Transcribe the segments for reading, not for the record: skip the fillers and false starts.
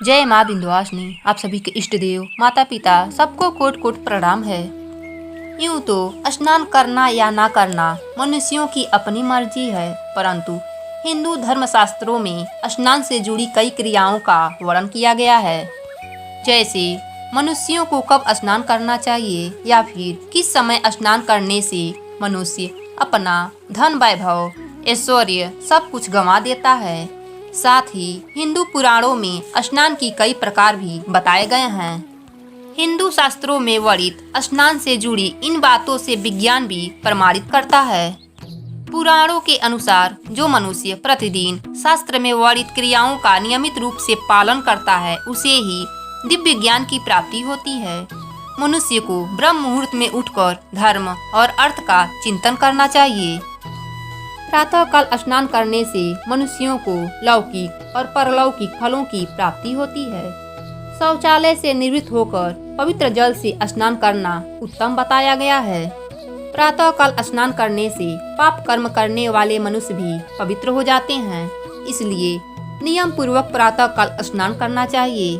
जय माँ विंध्यवासिनी। आप सभी के इष्ट देव माता पिता सबको कोट कोट प्रणाम है। यूँ तो स्नान करना या ना करना मनुष्यों की अपनी मर्जी है, परंतु हिंदू धर्मशास्त्रों में स्नान से जुड़ी कई क्रियाओं का वर्णन किया गया है। जैसे मनुष्यों को कब स्नान करना चाहिए या फिर किस समय स्नान करने से मनुष्य अपना धन वैभव ऐश्वर्य सब कुछ गंवा देता है। साथ ही हिंदू पुराणों में स्नान की कई प्रकार भी बताए गए हैं। हिंदू शास्त्रों में वर्णित स्नान से जुड़ी इन बातों से विज्ञान भी प्रमाणित करता है। पुराणों के अनुसार जो मनुष्य प्रतिदिन शास्त्र में वर्णित क्रियाओं का नियमित रूप से पालन करता है उसे ही दिव्य ज्ञान की प्राप्ति होती है। मनुष्य को ब्रह्म मुहूर्त में उठकर धर्म और अर्थ का चिंतन करना चाहिए। प्रातः काल स्नान करने से मनुष्यों को लौकिक और परलौकिक फलों की प्राप्ति होती है। शौचालय से निवृत्त होकर पवित्र जल से स्नान करना उत्तम बताया गया है। प्रातः काल स्नान करने से पाप कर्म करने वाले मनुष्य भी पवित्र हो जाते हैं, इसलिए नियम पूर्वक प्रातः काल स्नान करना चाहिए।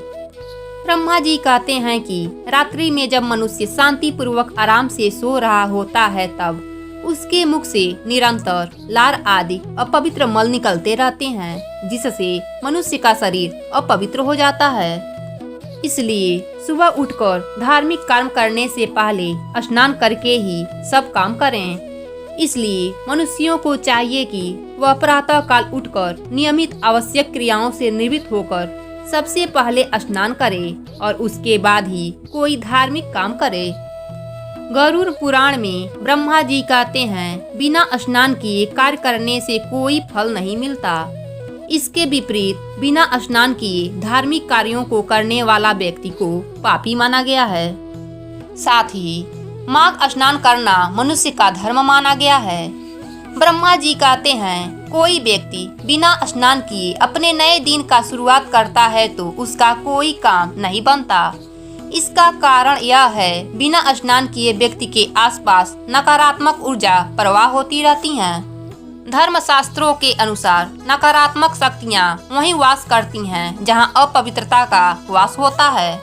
ब्रह्मा जी कहते हैं कि रात्रि में जब मनुष्य शांति पूर्वक आराम से सो रहा होता है तब उसके मुख से निरंतर लार आदि अपवित्र मल निकलते रहते हैं, जिससे मनुष्य का शरीर अपवित्र हो जाता है। इसलिए सुबह उठकर धार्मिक काम करने से पहले स्नान करके ही सब काम करें। इसलिए मनुष्यों को चाहिए कि वह प्रातः काल उठकर नियमित आवश्यक क्रियाओं से निवृत्त होकर सबसे पहले स्नान करे और उसके बाद ही कोई धार्मिक काम करे। गरुड़ पुराण में ब्रह्मा जी कहते हैं, बिना स्नान किए कार्य करने से कोई फल नहीं मिलता। इसके विपरीत बिना स्नान किए धार्मिक कार्यों को करने वाला व्यक्ति को पापी माना गया है। साथ ही माघ स्नान करना मनुष्य का धर्म माना गया है। ब्रह्मा जी कहते हैं, कोई व्यक्ति बिना स्नान किए अपने नए दिन का शुरुआत करता है तो उसका कोई काम नहीं बनता। इसका कारण यह है, बिना स्नान किए व्यक्ति के आसपास नकारात्मक ऊर्जा प्रवाह होती रहती हैं। धर्मशास्त्रों के अनुसार नकारात्मक शक्तियाँ वहीं वास करती हैं जहां अपवित्रता का वास होता है।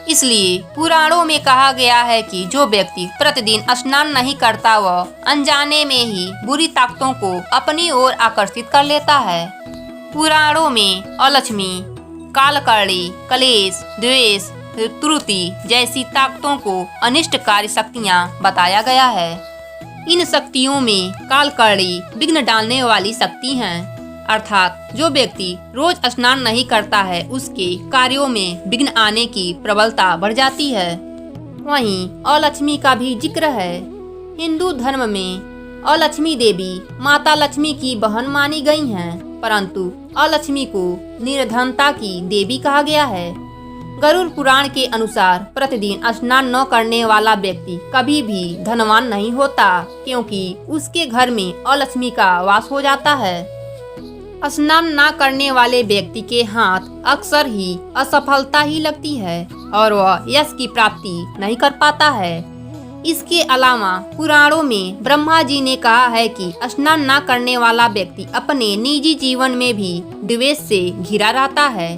इसलिए पुराणों में कहा गया है कि जो व्यक्ति प्रतिदिन स्नान नहीं करता वह अनजाने में ही बुरी ताकतों को अपनी ओर आकर्षित कर लेता है। पुराणों में अलक्ष्मी, कालकर्णी, कलेश, द्वेष, त्रुटि जैसी ताकतों को अनिष्टकारी शक्तियाँ बताया गया है। इन शक्तियों में कालकर्णी विघ्न डालने वाली शक्ति हैं, अर्थात जो व्यक्ति रोज स्नान नहीं करता है उसके कार्यों में विघ्न आने की प्रबलता बढ़ जाती है। वहीं अलक्ष्मी का भी जिक्र है। हिंदू धर्म में अलक्ष्मी देवी माता लक्ष्मी की बहन मानी गई हैं, परंतु अलक्ष्मी को निर्धनता की देवी कहा गया है। गरुड़ पुराण के अनुसार प्रतिदिन स्नान न करने वाला व्यक्ति कभी भी धनवान नहीं होता, क्योंकि उसके घर में अलक्ष्मी का वास हो जाता है। स्नान न करने वाले व्यक्ति के हाथ अक्सर ही असफलता ही लगती है और वह यश की प्राप्ति नहीं कर पाता है। इसके अलावा पुराणों में ब्रह्मा जी ने कहा है कि स्नान न करने वाला व्यक्ति अपने निजी जीवन में भी द्वेष से घिरा रहता है।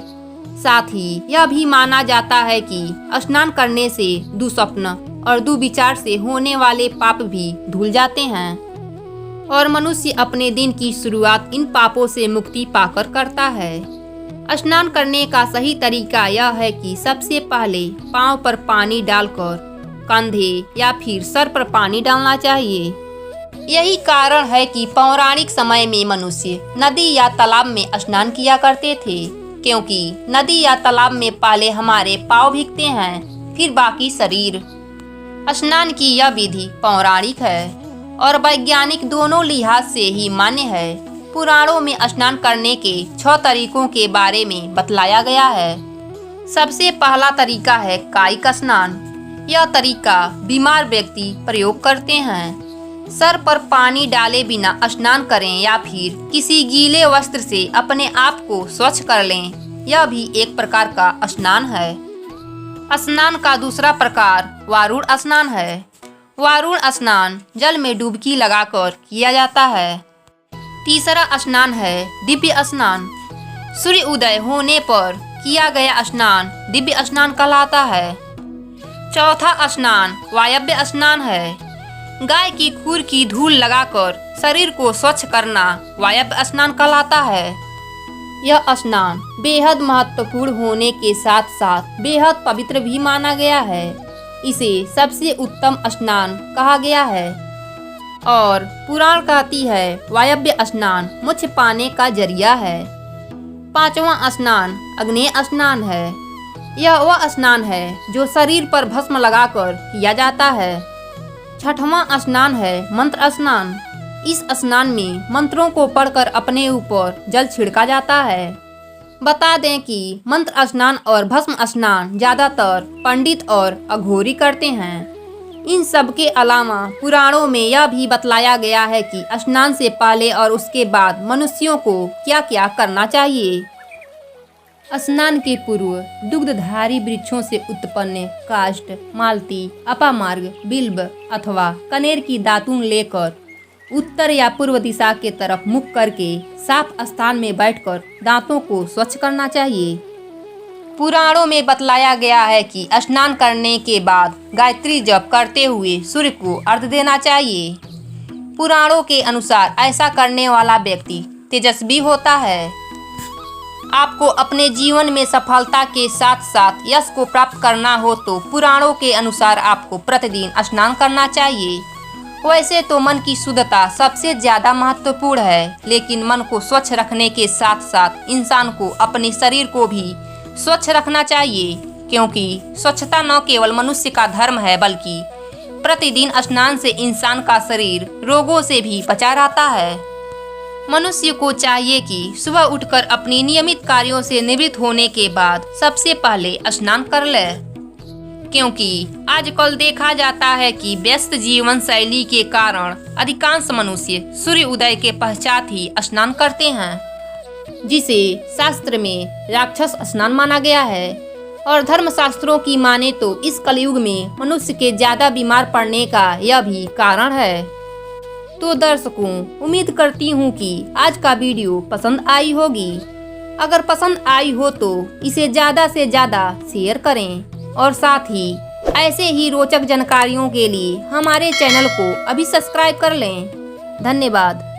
साथ ही यह भी माना जाता है कि स्नान करने से दुस्वप्न और दुविचार से होने वाले पाप भी धुल जाते हैं और मनुष्य अपने दिन की शुरुआत इन पापों से मुक्ति पाकर करता है। स्नान करने का सही तरीका यह है कि सबसे पहले पांव पर पानी डालकर कंधे या फिर सर पर पानी डालना चाहिए। यही कारण है कि पौराणिक समय में मनुष्य नदी या तालाब में स्नान किया करते थे, क्योंकि नदी या तालाब में पहले हमारे पाँव भीगते हैं फिर बाकी शरीर। स्नान की यह विधि पौराणिक है और वैज्ञानिक दोनों लिहाज से ही मान्य है। पुराणों में स्नान करने के 6 तरीकों के बारे में बतलाया गया है। सबसे पहला तरीका है कायिक स्नान। यह तरीका बीमार व्यक्ति प्रयोग करते हैं। सर पर पानी डाले बिना स्नान करें या फिर किसी गीले वस्त्र से अपने आप को स्वच्छ कर लें, यह भी एक प्रकार का स्नान है। स्नान का दूसरा प्रकार वारुण स्नान है। वारुण स्नान जल में डुबकी लगाकर किया जाता है। तीसरा स्नान है दिव्य स्नान। सूर्य उदय होने पर किया गया स्नान दिव्य स्नान कहलाता है। चौथा स्नान वायव्य स्नान है। गाय की खुर की धूल लगाकर शरीर को स्वच्छ करना वायव्य स्नान कहलाता है। यह स्नान बेहद महत्वपूर्ण होने के साथ साथ बेहद पवित्र भी माना गया है। इसे सबसे उत्तम स्नान कहा गया है और पुराण कहती है वायव्य स्नान मोक्ष पाने का जरिया है। पांचवा स्नान अग्नेय स्नान है। यह वह स्नान है जो शरीर पर भस्म लगाकर किया जाता है। छठवां स्नान है मंत्र स्नान। इस स्नान में मंत्रों को पढ़कर अपने ऊपर जल छिड़का जाता है। बता दें कि मंत्र स्नान और भस्म स्नान ज्यादातर पंडित और अघोरी करते हैं। इन सब के अलावा पुराणों में यह भी बतलाया गया है कि स्नान से पहले और उसके बाद मनुष्यों को क्या क्या करना चाहिए। स्नान के पूर्व दुग्धधारी वृक्षों से उत्पन्न काष्ठ, मालती, अपामार्ग, बिल्व अथवा कनेर की दातून लेकर उत्तर या पूर्व दिशा के तरफ मुख करके साफ स्थान में बैठकर दांतों को स्वच्छ करना चाहिए। पुराणों में बतलाया गया है कि स्नान करने के बाद गायत्री जप करते हुए सूर्य को अर्घ्य देना चाहिए। पुराणों के अनुसार ऐसा करने वाला व्यक्ति तेजस्वी होता है। आपको अपने जीवन में सफलता के साथ साथ यश को प्राप्त करना हो तो पुराणों के अनुसार आपको प्रतिदिन स्नान करना चाहिए। वैसे तो मन की शुद्धता सबसे ज्यादा महत्वपूर्ण है, लेकिन मन को स्वच्छ रखने के साथ साथ इंसान को अपने शरीर को भी स्वच्छ रखना चाहिए, क्योंकि स्वच्छता न केवल मनुष्य का धर्म है बल्कि प्रतिदिन स्नान से इंसान का शरीर रोगों से भी बचा रहता है। मनुष्य को चाहिए कि सुबह उठकर अपनी नियमित कार्यों से निवृत्त होने के बाद सबसे पहले स्नान कर ले, क्योंकि आजकल देखा जाता है कि व्यस्त जीवन शैली के कारण अधिकांश मनुष्य सूर्य उदय के पश्चात ही स्नान करते हैं, जिसे शास्त्र में राक्षस स्नान माना गया है। और धर्मशास्त्रों की माने तो इस कलयुग में मनुष्य के ज्यादा बीमार पड़ने का यह भी कारण है। तो दर्शकों, उम्मीद करती हूँ कि आज का वीडियो पसंद आई होगी। अगर पसंद आई हो तो इसे ज्यादा से ज्यादा शेयर करें और साथ ही ऐसे ही रोचक जानकारियों के लिए हमारे चैनल को अभी सब्सक्राइब कर लें। धन्यवाद।